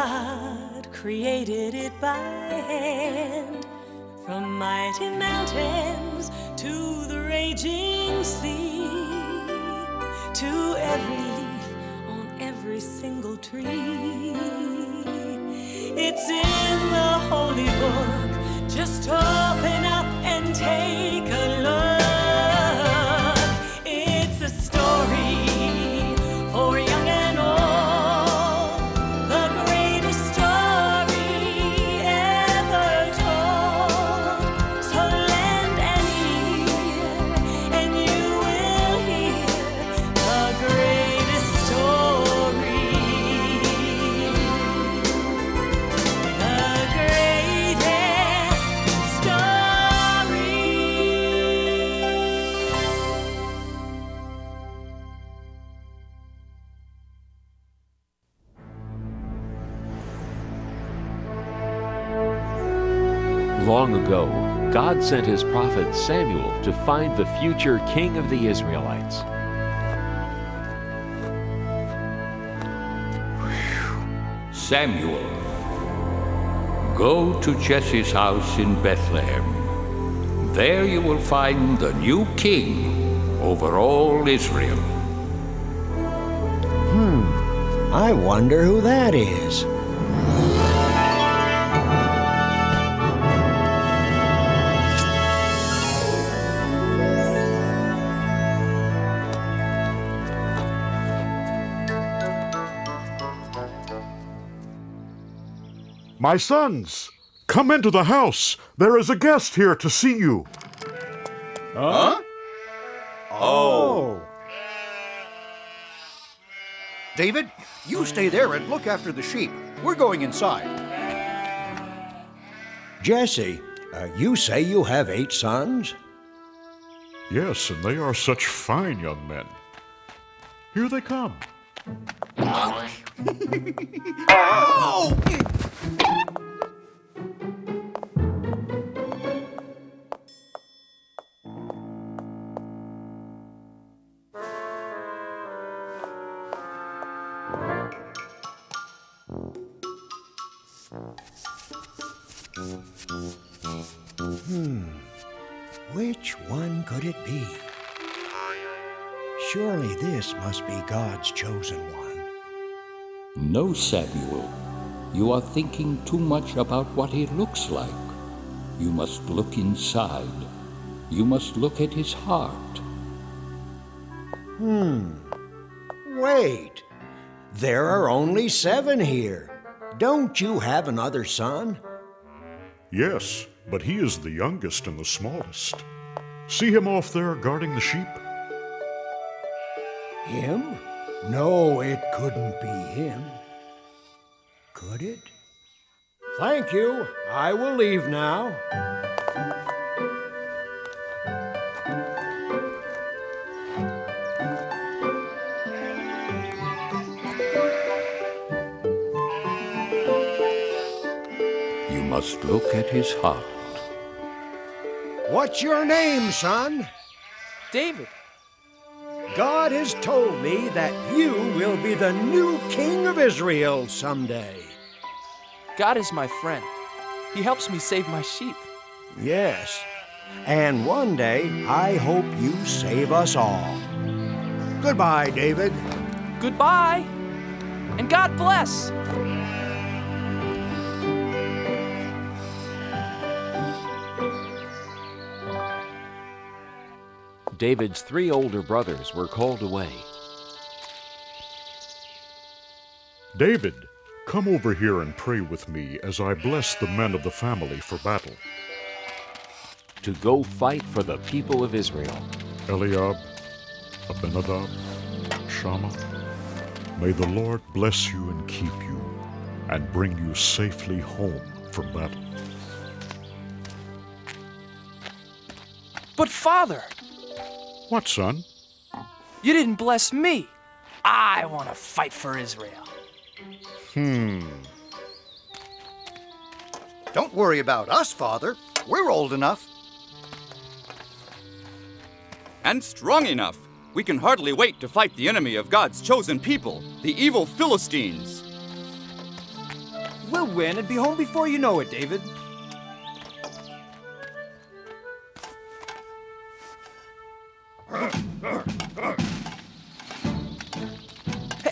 God created it by hand, from mighty mountains to the raging sea, to every leaf on every single tree. It's in the holy book. Just open up and take a look. It's a story for young and old, the greatest story ever told. So lend an ear and you will hear the greatest story. The greatest story. Long ago, God sent his prophet Samuel to find the future king of the Israelites. Samuel, go to Jesse's house in Bethlehem. There you will find the new king over all Israel. I wonder who that is. My sons, come into the house. There is a guest here to see you. Huh? Oh. David, you stay there and look after the sheep. We're going inside. Jesse, you say you have 8 sons? Yes, and they are such fine young men. Here they come. Oh! Which one could it be? Surely this must be God's chosen one. No, Samuel, you are thinking too much about what he looks like. You must look inside. You must look at his heart. Wait. There are only 7 here. Don't you have another son? Yes, but he is the youngest and the smallest. See him off there guarding the sheep? Him? No, it couldn't be him. Could it? Thank you. I will leave now. You must look at his heart. What's your name, son? David. God has told me that you will be the new king of Israel someday. God is my friend. He helps me save my sheep. Yes, and one day I hope you save us all. Goodbye, David. Goodbye, and God bless. David's 3 older brothers were called away. David, come over here and pray with me as I bless the men of the family for battle. To go fight for the people of Israel. Eliab, Abinadab, Shammah, may the Lord bless you and keep you, and bring you safely home from battle. But Father, What, son? you didn't bless me. I want to fight for Israel. Don't worry about us, Father. We're old enough. And strong enough. We can hardly wait to fight the enemy of God's chosen people, the evil Philistines. We'll win and be home before you know it, David.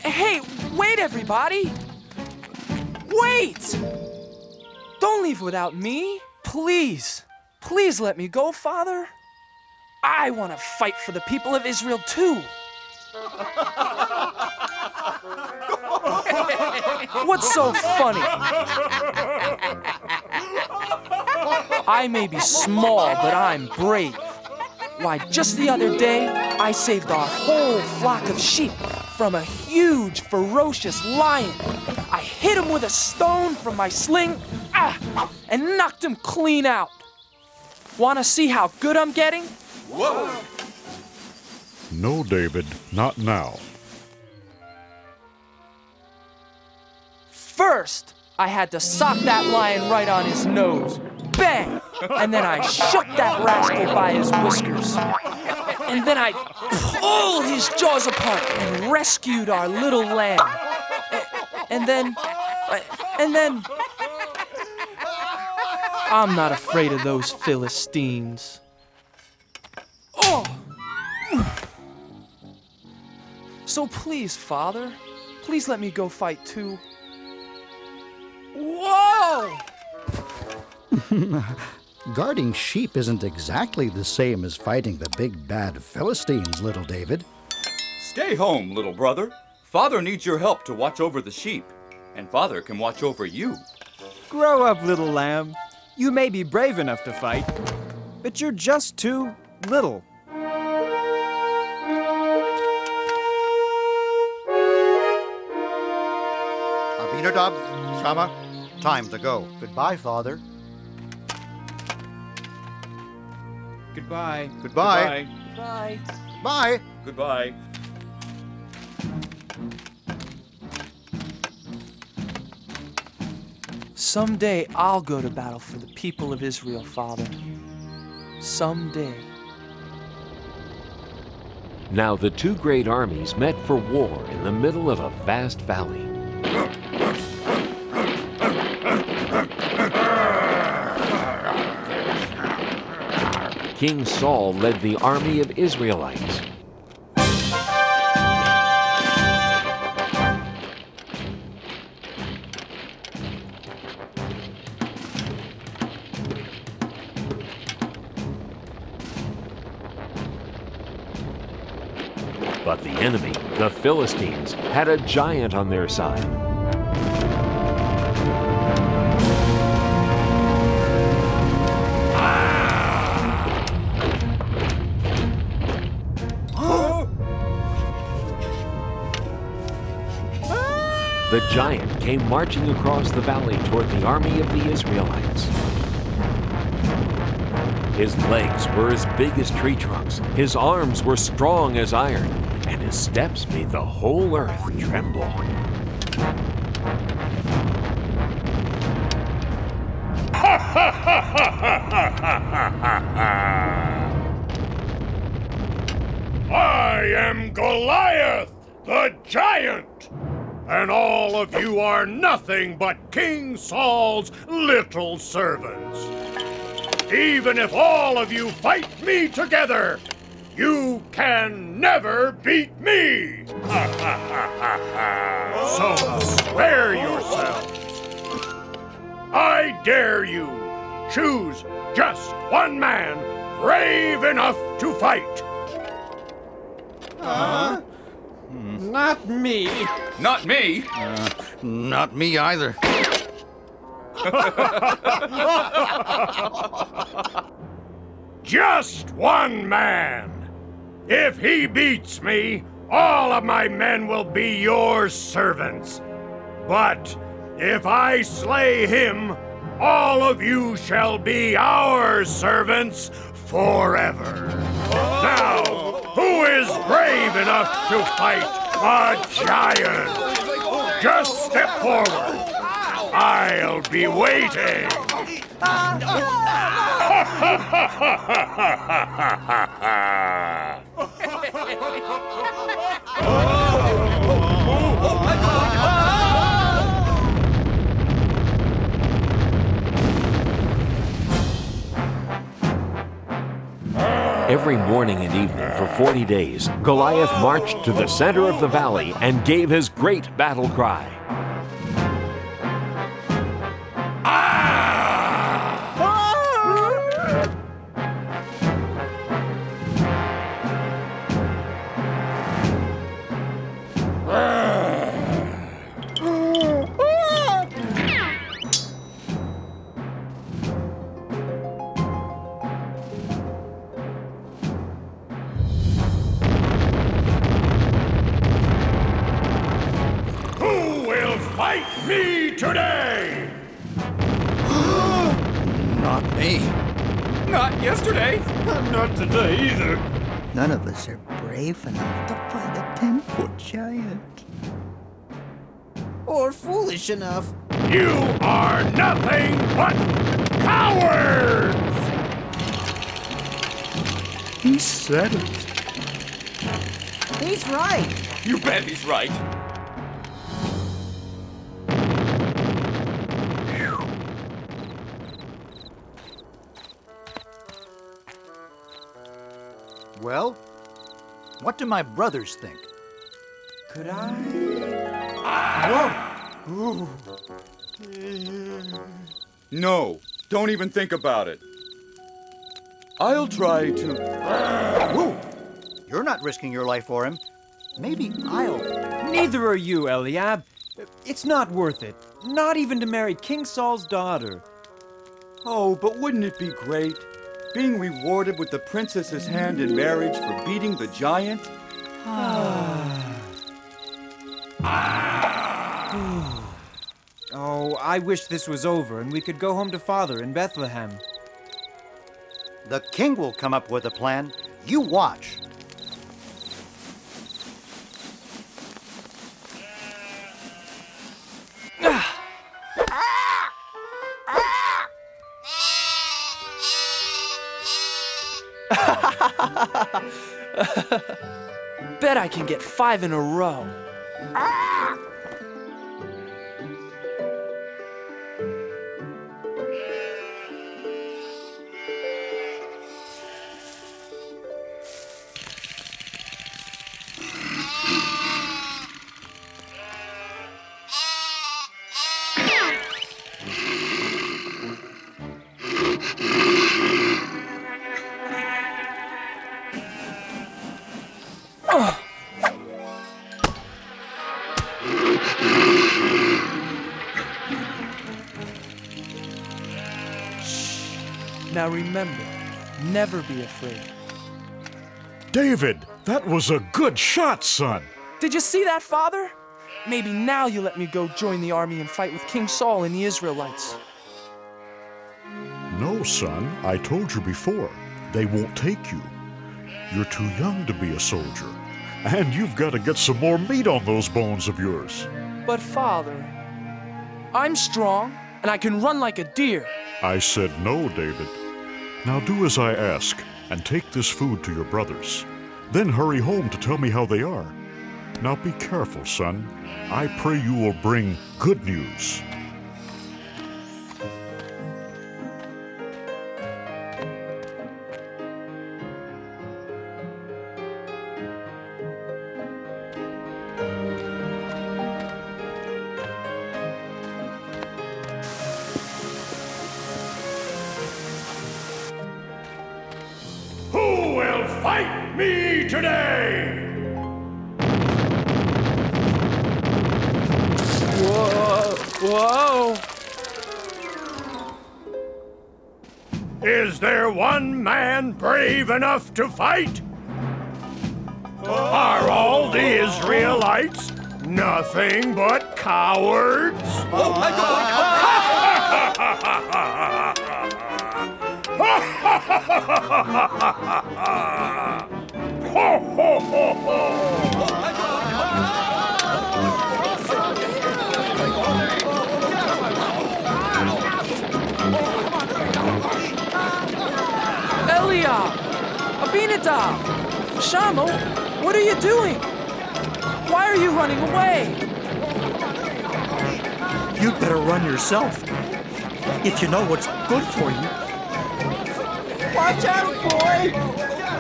Hey, wait, everybody! Wait! Don't leave without me. Please. Please let me go, Father. I want to fight for the people of Israel, too. What's so funny? I may be small, but I'm brave. Why, just the other day, I saved our whole flock of sheep from a huge, ferocious lion. I hit him with a stone from my sling, and knocked him clean out. Want to see how good I'm getting? Whoa! No, David, not now. First, I had to sock that lion right on his nose. Bang! And then I shook that rascal by his whiskers. And then I pulled his jaws apart and rescued our little lamb. And then... I'm not afraid of those Philistines. Oh! So please, Father, please let me go fight too. Whoa! Guarding sheep isn't exactly the same as fighting the big bad Philistines, little David. Stay home, little brother. Father needs your help to watch over the sheep, and Father can watch over you. Grow up, little lamb. You may be brave enough to fight, but you're just too little. Abinadab, Shammah, time to go. Goodbye, Father. Goodbye. Goodbye. Bye. Bye. Goodbye. Someday I'll go to battle for the people of Israel, Father. Someday. Now the two great armies met for war in the middle of a vast valley. King Saul led the army of Israelites. But the enemy, the Philistines, had a giant on their side. The giant came marching across the valley toward the army of the Israelites. His legs were as big as tree trunks, his arms were strong as iron, and his steps made the whole earth tremble. I am Goliath, the giant, and all of you are nothing but King Saul's little servants. Even if all of you fight me together, you can never beat me! So spare yourselves. I dare you, choose just one man brave enough to fight. Not me. Not me! Not me either. Just one man. If he beats me, all of my men will be your servants. But if I slay him, all of you shall be our servants forever. Now, who is brave enough to fight a giant? Just step forward. I'll be waiting. Every morning and evening for 40 days, Goliath marched to the center of the valley and gave his great battle cry. Fight me today! Not me. Not yesterday. Not today either. None of us are brave enough to fight a 10-foot giant. Or foolish enough. You are nothing but cowards! He said it. He's right. You bet he's right. Well, what do my brothers think? Could I? Whoa! No, don't even think about it. I'll try to... Whoa! You're not risking your life for him. Maybe I'll... Neither are you, Eliab. It's not worth it. Not even to marry King Saul's daughter. Oh, but wouldn't it be great? Being rewarded with the princess's hand in marriage for beating the giant? Oh, I wish this was over and we could go home to Father in Bethlehem. The king will come up with a plan. You watch. Bet I can get 5 in a row. Now remember, never be afraid. David, that was a good shot, son. Did you see that, Father? Maybe now you let me go join the army and fight with King Saul and the Israelites. No, son, I told you before. They won't take you. You're too young to be a soldier. And you've got to get some more meat on those bones of yours. But Father, I'm strong and I can run like a deer. I said no, David. Now do as I ask and take this food to your brothers. Then hurry home to tell me how they are. Now be careful, son. I pray you will bring good news. Who will fight me today? Whoa! Is there one man brave enough to fight? Are all the Israelites nothing but cowards? Oh, my God! Ho, ho, ho, ho! Eliab! Abinadab! Shammah, what are you doing? Why are you running away? You'd better run yourself. If you know what's good for you. Watch out, boy!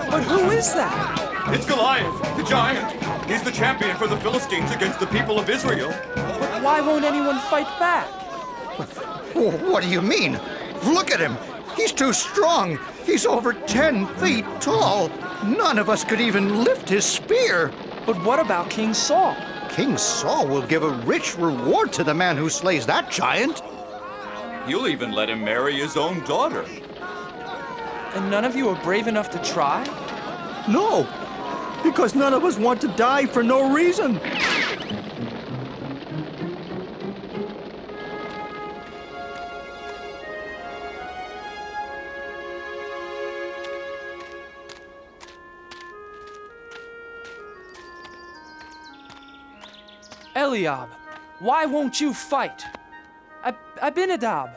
But who is that? It's Goliath, the giant. He's the champion for the Philistines against the people of Israel. But why won't anyone fight back? What do you mean? Look at him. He's too strong. He's over 10 feet tall. None of us could even lift his spear. But what about King Saul? King Saul will give a rich reward to the man who slays that giant. He'll even let him marry his own daughter. And none of you are brave enough to try? No, because none of us want to die for no reason. Eliab, why won't you fight? Abinadab,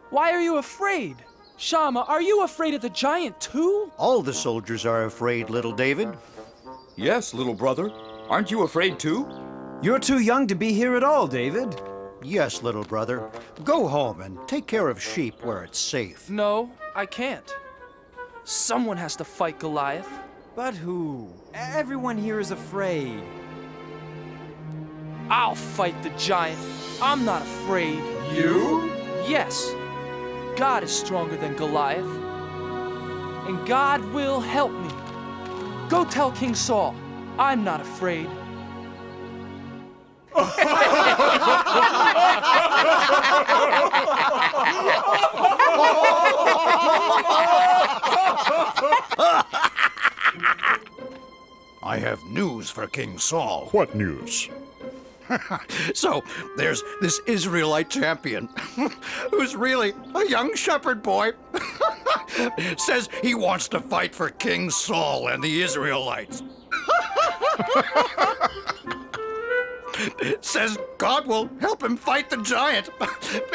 why are you afraid? Shammah, are you afraid of the giant too? All the soldiers are afraid, little David. Yes, little brother. Aren't you afraid too? You're too young to be here at all, David. Yes, little brother. Go home and take care of sheep where it's safe. No, I can't. Someone has to fight Goliath. But who? Everyone here is afraid. I'll fight the giant. I'm not afraid. You? Yes. God is stronger than Goliath. And God will help me. Go tell King Saul, I'm not afraid. I have news for King Saul. What news? So, there's this Israelite champion, who's really a young shepherd boy, says he wants to fight for King Saul and the Israelites. Says God will help him fight the giant,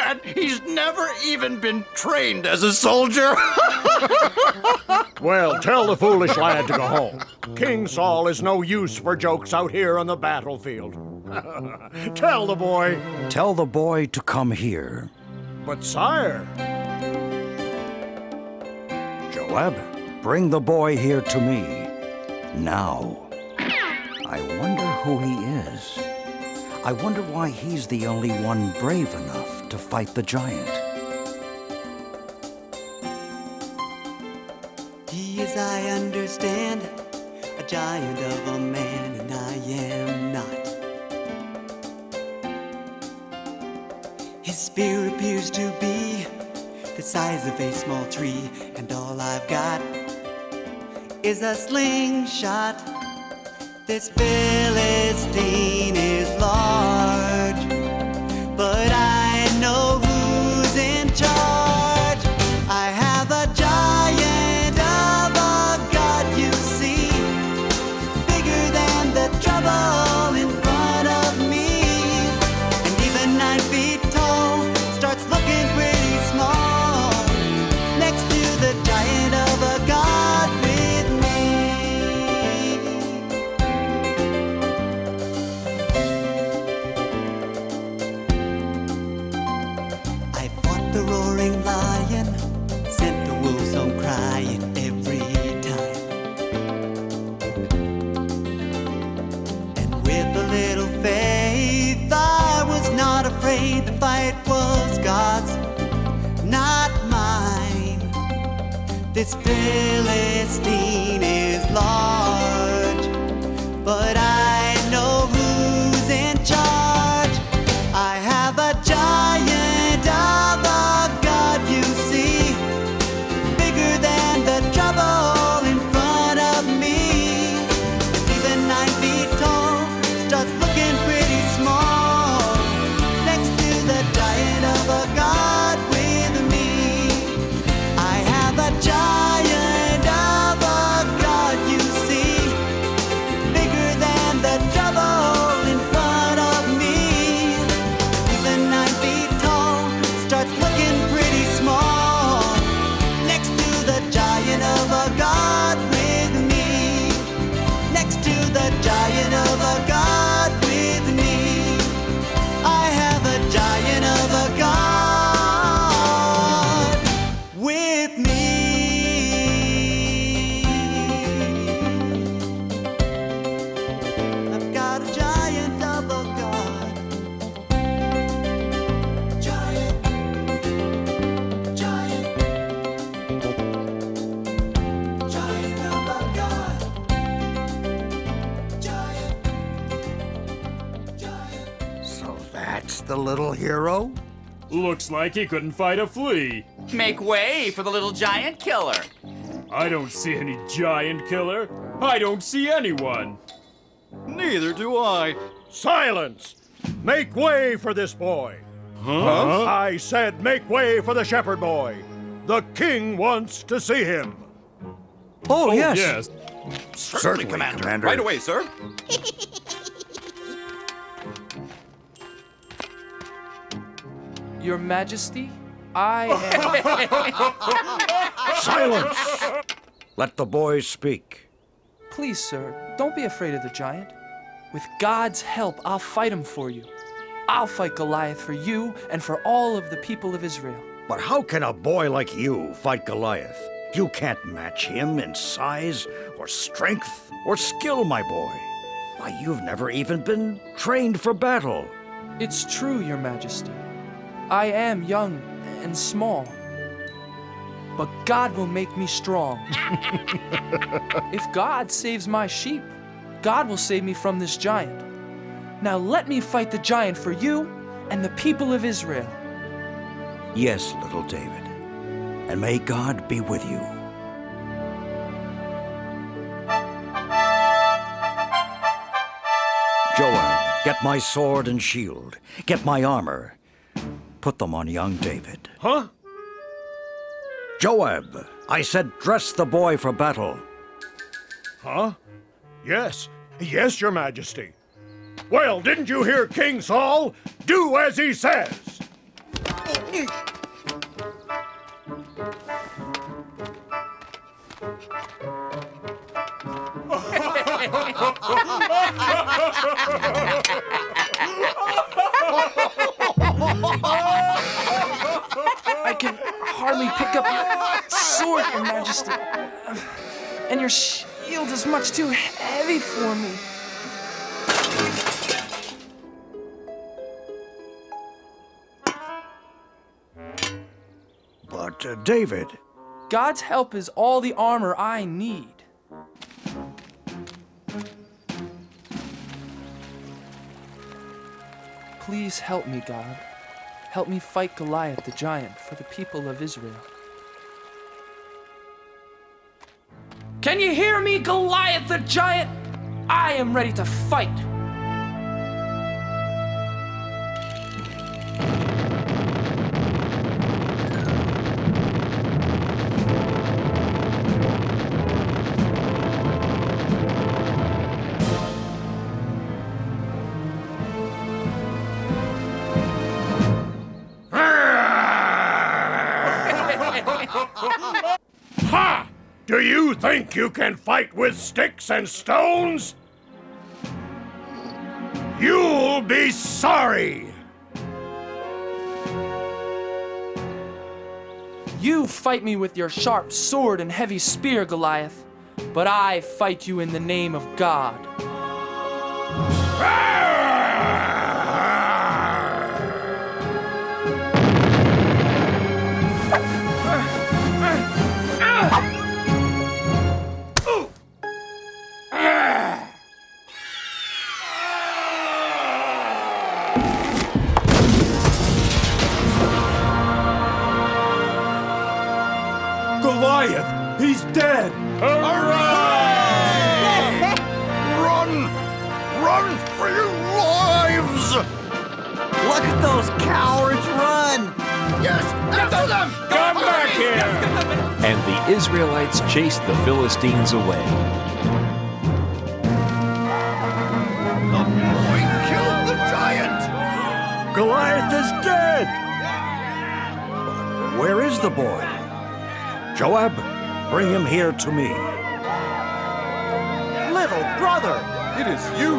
and he's never even been trained as a soldier. Well, tell the foolish lad to go home. King Saul is no use for jokes out here on the battlefield. Tell the boy. Tell the boy to come here. But sire. Joab, bring the boy here to me. Now. I wonder who he is. I wonder why he's the only one brave enough to fight the giant. He is, I understand, a giant of a man, and I am not. His spear appears to be the size of a small tree, and all I've got is a slingshot. This Philistine is large, but I know who's in charge. I have a giant of a God, you see, bigger than the trouble in front of me. And even 9 feet tall starts looking pretty small next to the giant of a God with me. I fought the roaring lion, sent the wolves home crying every time. And with a little faith, I was not afraid. The fight was God's, not mine. This Philistine is large, but I know who's in charge. I have a giant of a God, you see, bigger than the trouble in front of me. Even 9 feet tall starts looking pretty small next to the giant of a God with me. I have a giant of a God, you see, bigger than the trouble in front of me. Even 9 feet tall starts looking pretty small next to the giant of a God with me. Next to the giant of a God with me. I have a giant of a God with me. little hero? Looks like he couldn't fight a flea. Make way for the little giant killer. I don't see any giant killer. I don't see anyone. Neither do I. Silence! Make way for this boy. Huh? I said make way for the shepherd boy. The king wants to see him. Oh, yes. Certainly, Commander. Right away, sir. Your Majesty, I am... Silence! Let the boy speak. Please, sir, don't be afraid of the giant. With God's help, I'll fight him for you. I'll fight Goliath for you and for all of the people of Israel. But how can a boy like you fight Goliath? You can't match him in size or strength or skill, my boy. Why, you've never even been trained for battle. It's true, Your Majesty. I am young and small. But God will make me strong. If God saves my sheep, God will save me from this giant. Now let me fight the giant for you and the people of Israel. Yes, little David, and may God be with you. Joab, get my sword and shield. Get my armor. Put them on young David. Huh? Joab, I said dress the boy for battle. Huh? Yes. Yes, Your Majesty. Well, didn't you hear King Saul? Do as he says. I can hardly pick up your sword, Your Majesty. And your shield is much too heavy for me. But, David... God's help is all the armor I need. Please help me, God. Help me fight Goliath the giant for the people of Israel. Can you hear me, Goliath the giant? I am ready to fight. Ha! Do you think you can fight with sticks and stones? You'll be sorry! You fight me with your sharp sword and heavy spear, Goliath, but I fight you in the name of God. Goliath! He's dead! Hooray! Run! Run for your lives! Look at those cowards run! Yes! After them! Come back here! And the Israelites chased the Philistines away. The boy killed the giant! Goliath is dead! Where is the boy? Joab, bring him here to me. Little brother! It is you!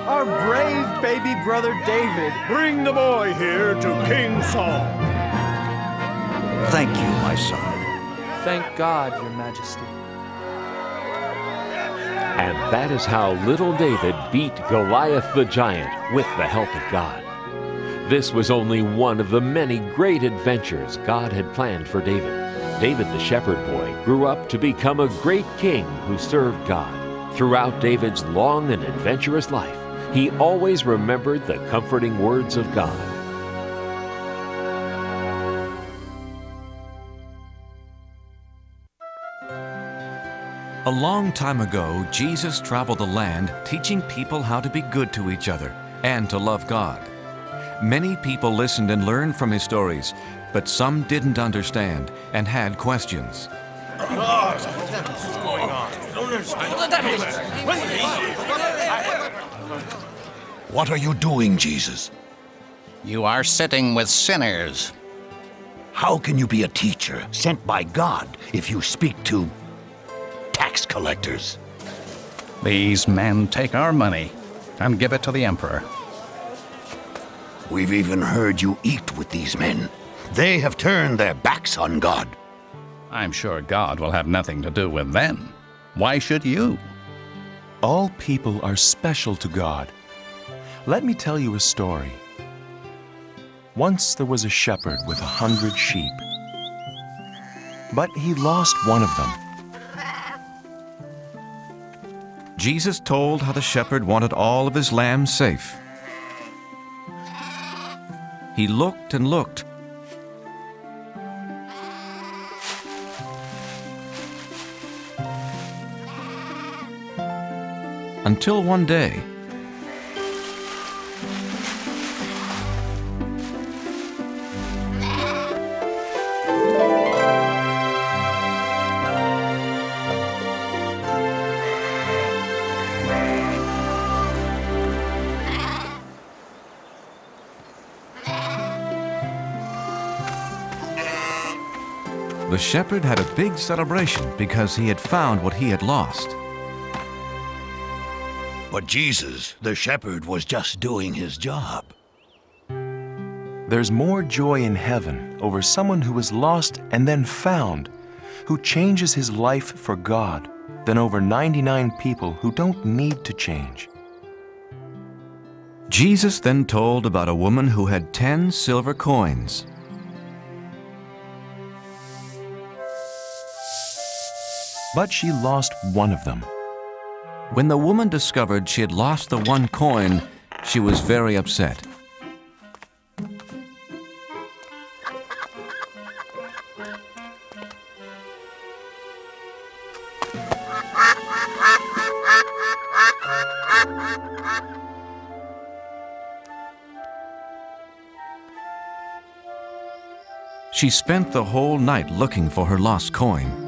Our brave baby brother David! Bring the boy here to King Saul. Thank you, my son. Thank God, Your Majesty. And that is how little David beat Goliath the giant with the help of God. This was only one of the many great adventures God had planned for David. David the shepherd boy grew up to become a great king who served God. Throughout David's long and adventurous life, he always remembered the comforting words of God. A long time ago, Jesus traveled the land teaching people how to be good to each other and to love God. Many people listened and learned from his stories, but some didn't understand and had questions. What are you doing, Jesus? You are sitting with sinners. How can you be a teacher sent by God if you speak to tax collectors? These men take our money and give it to the emperor. We've even heard you eat with these men. They have turned their backs on God. I'm sure God will have nothing to do with them. Why should you? All people are special to God. Let me tell you a story. Once there was a shepherd with 100 sheep, but he lost one of them. Jesus told how the shepherd wanted all of his lambs safe. He looked and looked. Until one day, the shepherd had a big celebration because he had found what he had lost. But Jesus, the shepherd, was just doing his job. There's more joy in heaven over someone who was lost and then found, who changes his life for God, than over 99 people who don't need to change. Jesus then told about a woman who had 10 silver coins. But she lost one of them. When the woman discovered she had lost the one coin, she was very upset. She spent the whole night looking for her lost coin.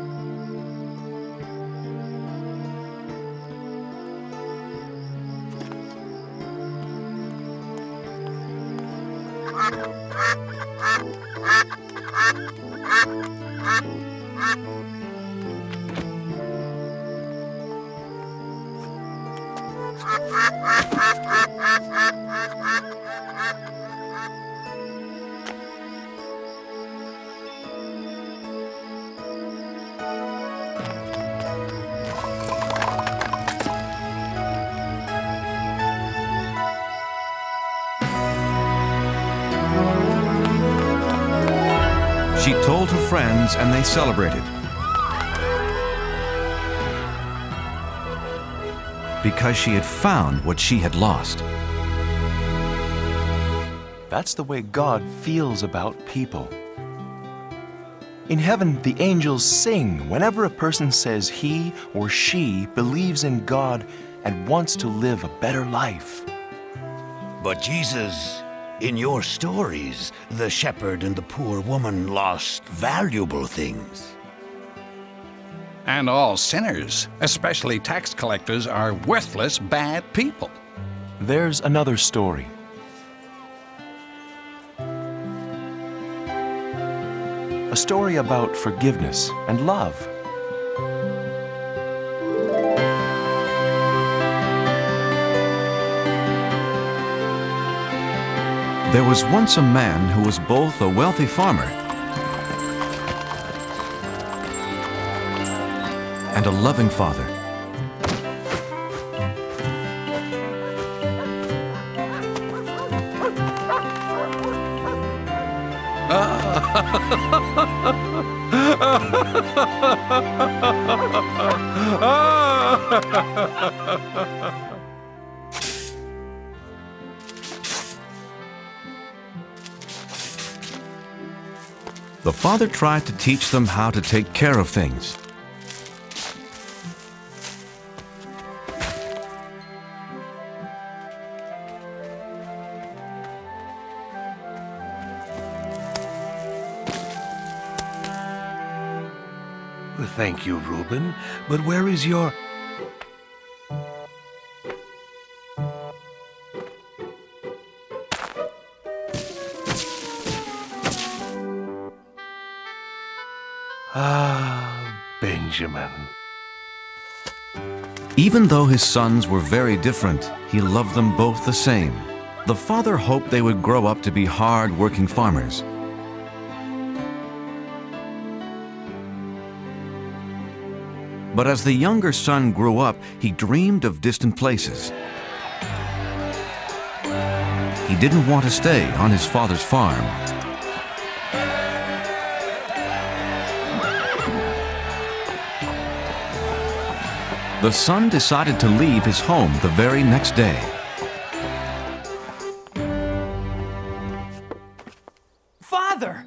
She told her friends and they celebrated. Because she had found what she had lost. That's the way God feels about people. In heaven, the angels sing whenever a person says he or she believes in God and wants to live a better life. But Jesus, in your stories, the shepherd and the poor woman lost valuable things. And all sinners, especially tax collectors, are worthless, bad people. There's another story. A story about forgiveness and love. There was once a man who was both a wealthy farmer and a loving father. The father tried to teach them how to take care of things. Thank you, Reuben. But where is your... Ah, Benjamin. Even though his sons were very different, he loved them both the same. The father hoped they would grow up to be hard-working farmers. But as the younger son grew up, he dreamed of distant places. He didn't want to stay on his father's farm. The son decided to leave his home the very next day. Father!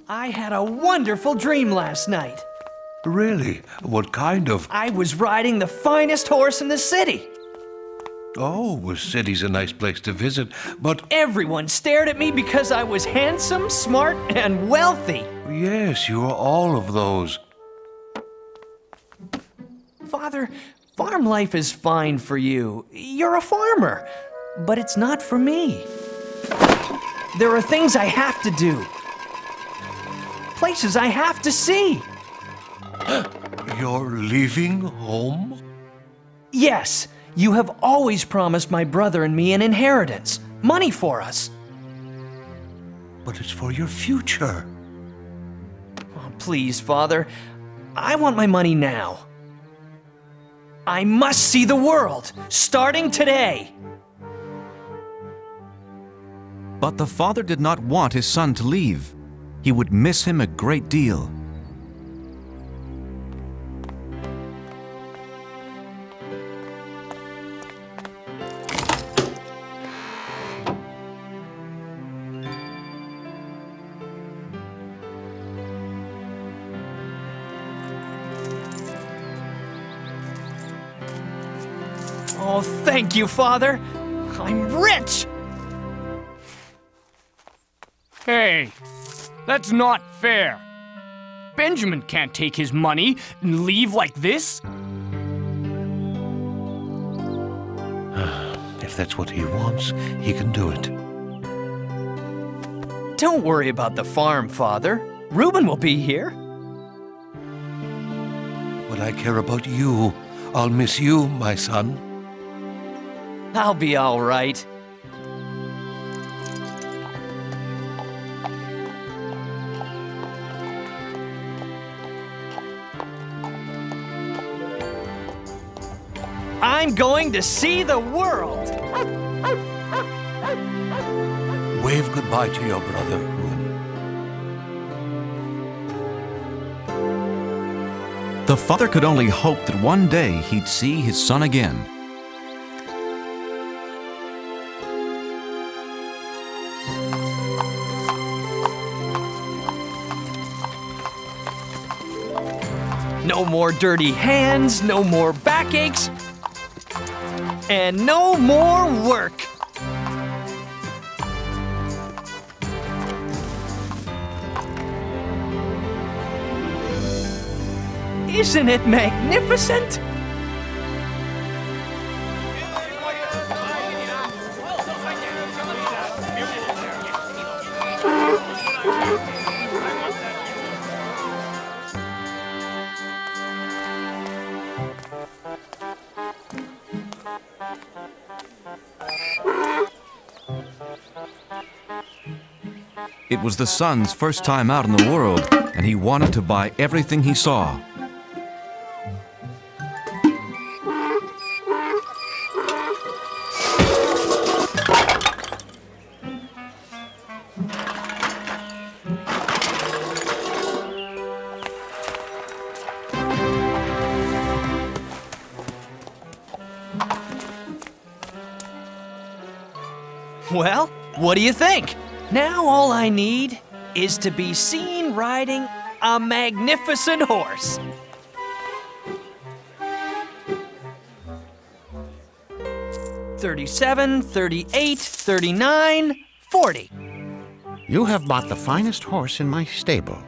I had a wonderful dream last night. Really? What kind of... I was riding the finest horse in the city. Oh, the city's a nice place to visit, but... Everyone stared at me because I was handsome, smart, and wealthy. Yes, you are all of those. Father, farm life is fine for you. You're a farmer, but it's not for me. There are things I have to do. Places I have to see. You're leaving home? Yes, you have always promised my brother and me an inheritance, money for us. But it's for your future. Oh, please, Father, I want my money now. I must see the world, starting today. But the father did not want his son to leave. He would miss him a great deal. Oh, thank you, Father. I'm rich! Hey, that's not fair. Benjamin can't take his money and leave like this. If that's what he wants, he can do it. Don't worry about the farm, Father. Reuben will be here. But I care about you. I'll miss you, my son. I'll be all right. I'm going to see the world. Wave goodbye to your brother, Reuben. The father could only hope that one day he'd see his son again. No more dirty hands, no more backaches, and no more work. Isn't it magnificent? It was the son's first time out in the world, and he wanted to buy everything he saw. Well, what do you think? Now all I need is to be seen riding a magnificent horse. $37, $38, $39, $40. You have bought the finest horse in my stable.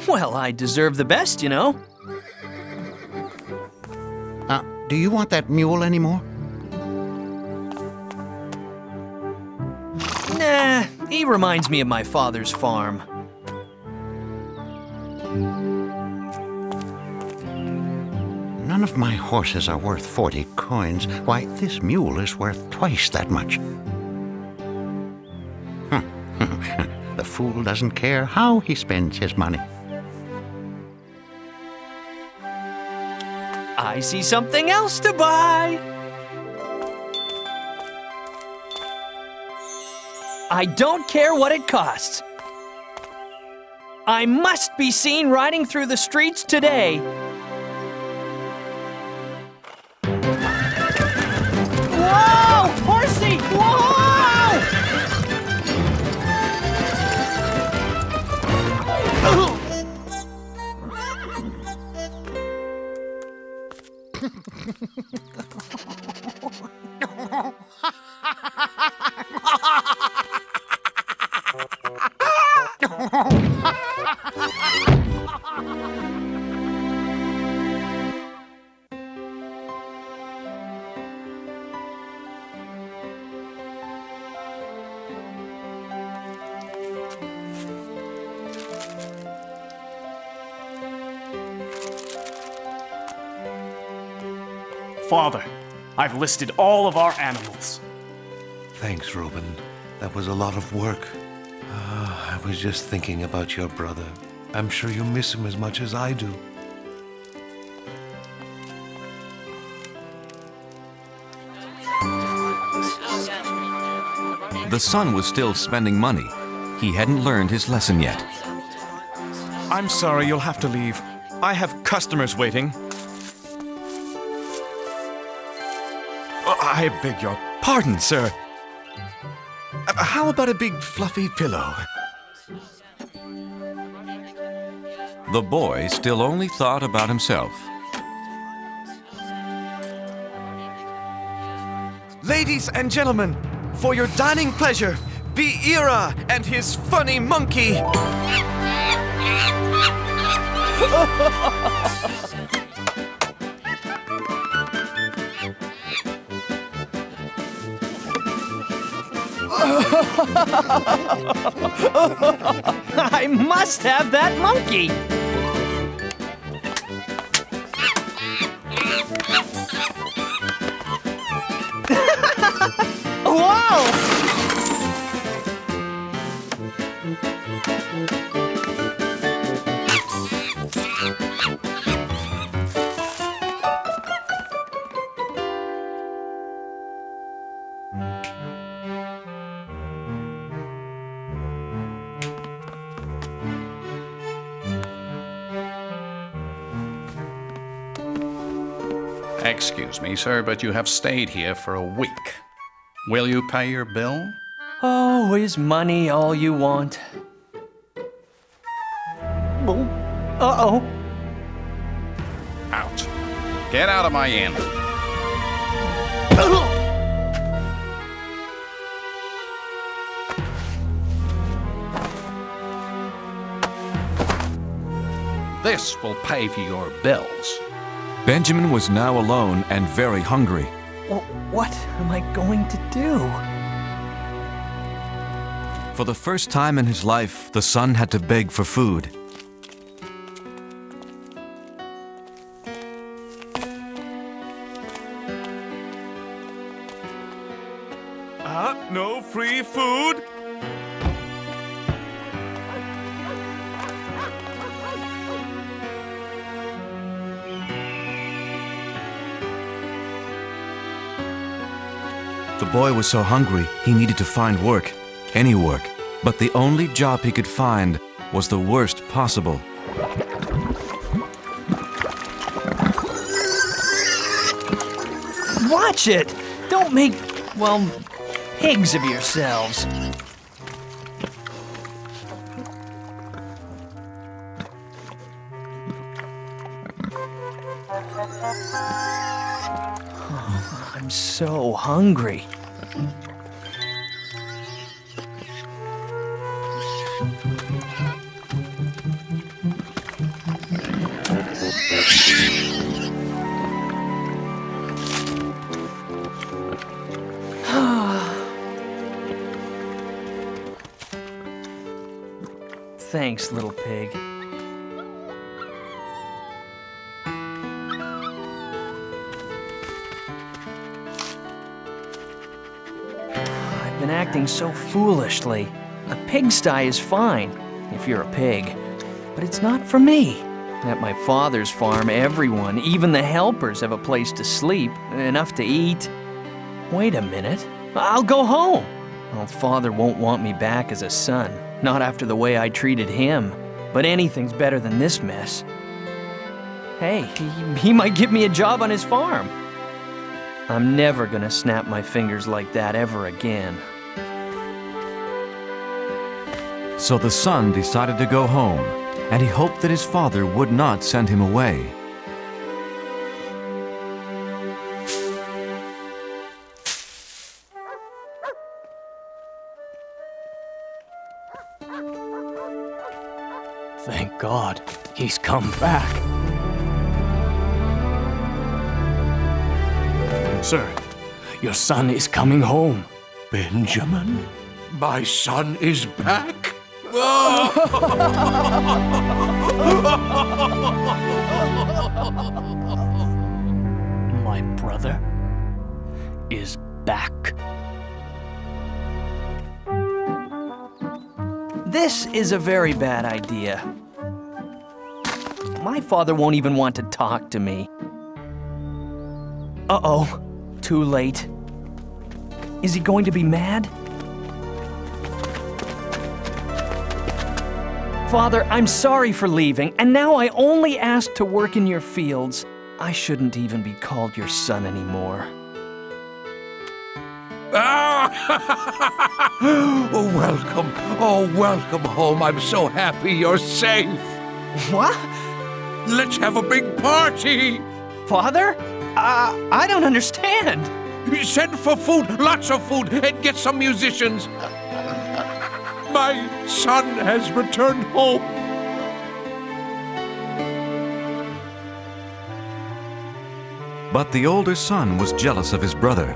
Well, I deserve the best, you know. Do you want that mule anymore? Nah, he reminds me of my father's farm. None of my horses are worth 40 coins. Why, this mule is worth twice that much. The fool doesn't care how he spends his money. I see something else to buy. I don't care what it costs. I must be seen riding through the streets today. Whoa! Horsey! Whoa! Father, I've listed all of our animals. Thanks, Reuben. That was a lot of work. I was just thinking about your brother. I'm sure you miss him as much as I do. The son was still spending money. He hadn't learned his lesson yet. I'm sorry, you'll have to leave. I have customers waiting. I beg your pardon, sir. How about a big fluffy pillow? The boy still only thought about himself. Ladies and gentlemen, for your dining pleasure, be Ira and his funny monkey. I must have that monkey. Whoa! Excuse me, sir, but you have stayed here for a week. Will you pay your bill? Oh, is money all you want? Uh-oh. Out. Get out of my inn. This will pay for your bills. Benjamin was now alone and very hungry. Well, what am I going to do? For the first time in his life, the son had to beg for food. No free food? The boy was so hungry, he needed to find work, any work. But the only job he could find was the worst possible. Watch it! Don't make, well, pigs of yourselves. Oh, I'm so hungry. thanks, little pig. I've been acting so foolishly. A pigsty is fine, if you're a pig. But it's not for me. At my father's farm, everyone, even the helpers, have a place to sleep, enough to eat. Wait a minute. I'll go home. Well, Father won't want me back as a son. Not after the way I treated him. But anything's better than this mess. Hey, he might give me a job on his farm. I'm never gonna snap my fingers like that ever again. So the son decided to go home, and he hoped that his father would not send him away. Thank God, he's come back. Sir, your son is coming home. Benjamin? My son is back? My brother is back. This is a very bad idea. My father won't even want to talk to me. Uh-oh, too late. Is he going to be mad? Father, I'm sorry for leaving, and now I only ask to work in your fields. I shouldn't even be called your son anymore. Oh, welcome. Oh, welcome home. I'm so happy you're safe. What? Let's have a big party. Father? I don't understand. Send for food, lots of food, and get some musicians. My son has returned home. But the older son was jealous of his brother.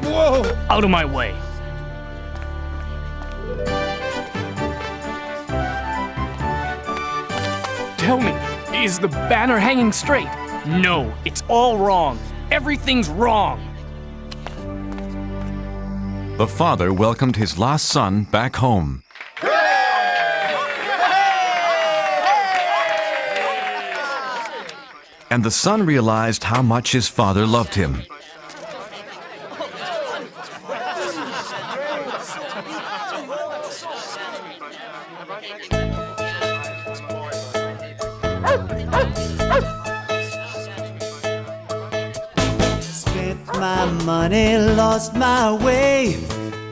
Whoa! Out of my way. Tell me, is the banner hanging straight? No, it's all wrong. Everything's wrong. The father welcomed his lost son back home. And the son realized how much his father loved him. Spent my money, lost my way,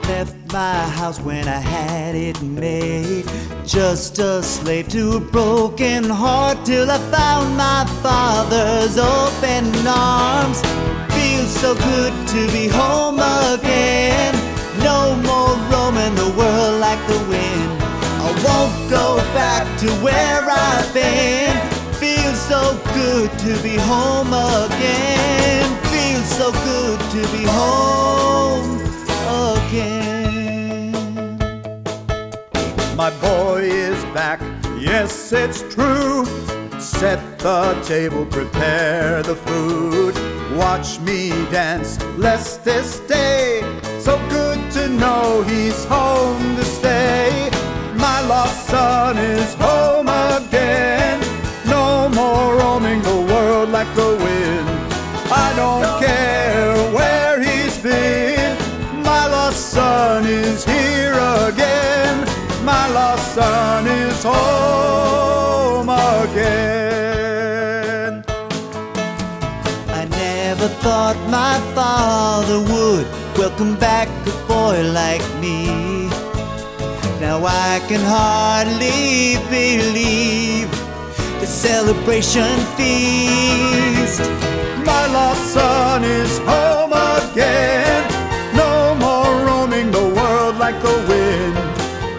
left my house when I had it made. Just a slave to a broken heart till I found my father's open arms. Feels so good to be home again. No more roaming the world like the wind. I won't go back to where I've been. Feels so good to be home again. Feels so good to be home again. My boy is back, yes, it's true. Set the table, prepare the food. Watch me dance, bless this day. So good to know he's home to stay. My lost son is home again. No more roaming the world like the wind. I don't care where he's been. My lost son is here again. My lost son is home again. I never thought my father would welcome back a boy like me. Now I can hardly believe the celebration feast. My lost son is home again. No more roaming the world like the wind.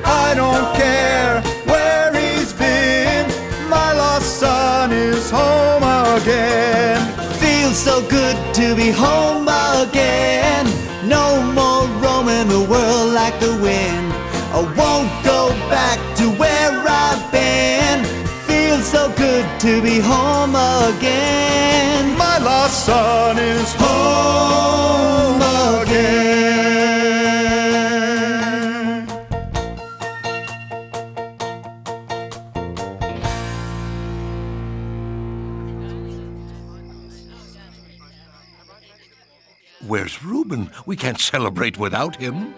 I don't care where he's been. My lost son is home again. Feels so good to be home again. No more roaming the world like the wind. I won't go back to where I've been. Feels so good to be home again. My lost son is home again. Where's Reuben? We can't celebrate without him.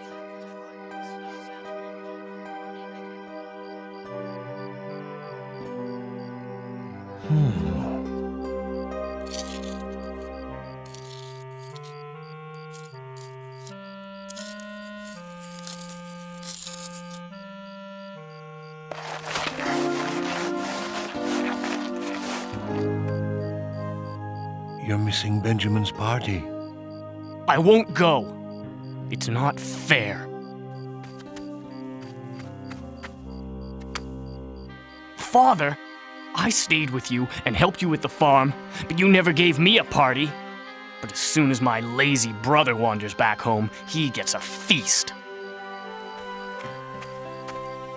You're missing Benjamin's party. I won't go. It's not fair. Father, I stayed with you and helped you with the farm, but you never gave me a party. But as soon as my lazy brother wanders back home, he gets a feast.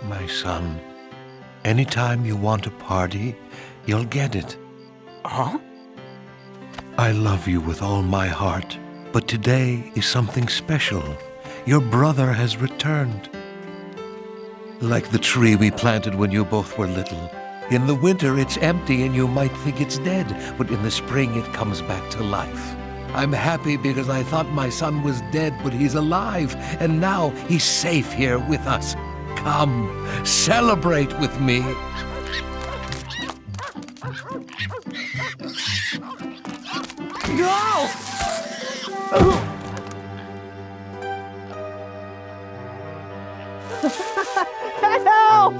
My son, anytime you want a party, you'll get it. Huh? I love you with all my heart, but today is something special. Your brother has returned. Like the tree we planted when you both were little. In the winter it's empty and you might think it's dead, but in the spring it comes back to life. I'm happy because I thought my son was dead, but he's alive, and now he's safe here with us. Come, celebrate with me. No! Help!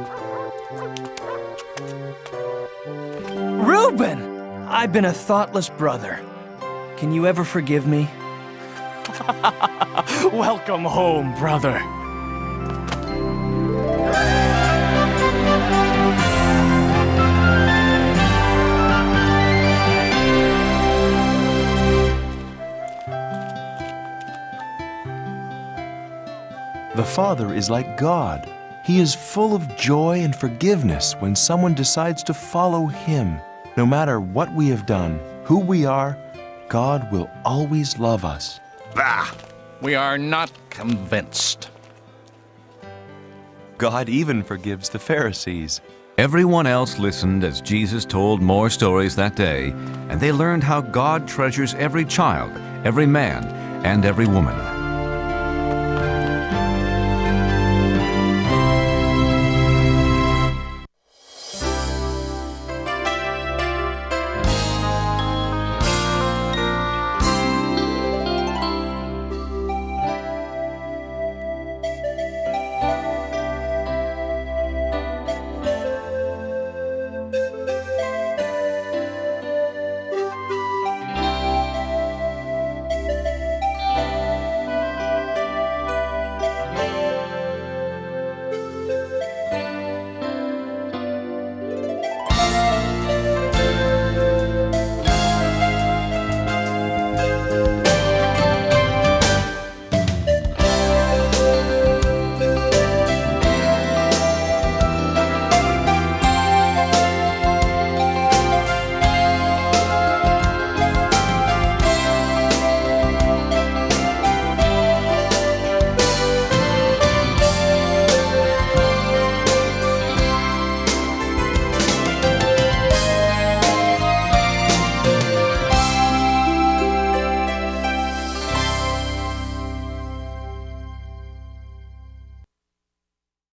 Reuben! I've been a thoughtless brother. Can you ever forgive me? Welcome home, brother. The Father is like God. He is full of joy and forgiveness when someone decides to follow Him. No matter what we have done, who we are, God will always love us. Bah! We are not convinced. God even forgives the Pharisees. Everyone else listened as Jesus told more stories that day, and they learned how God treasures every child, every man, and every woman.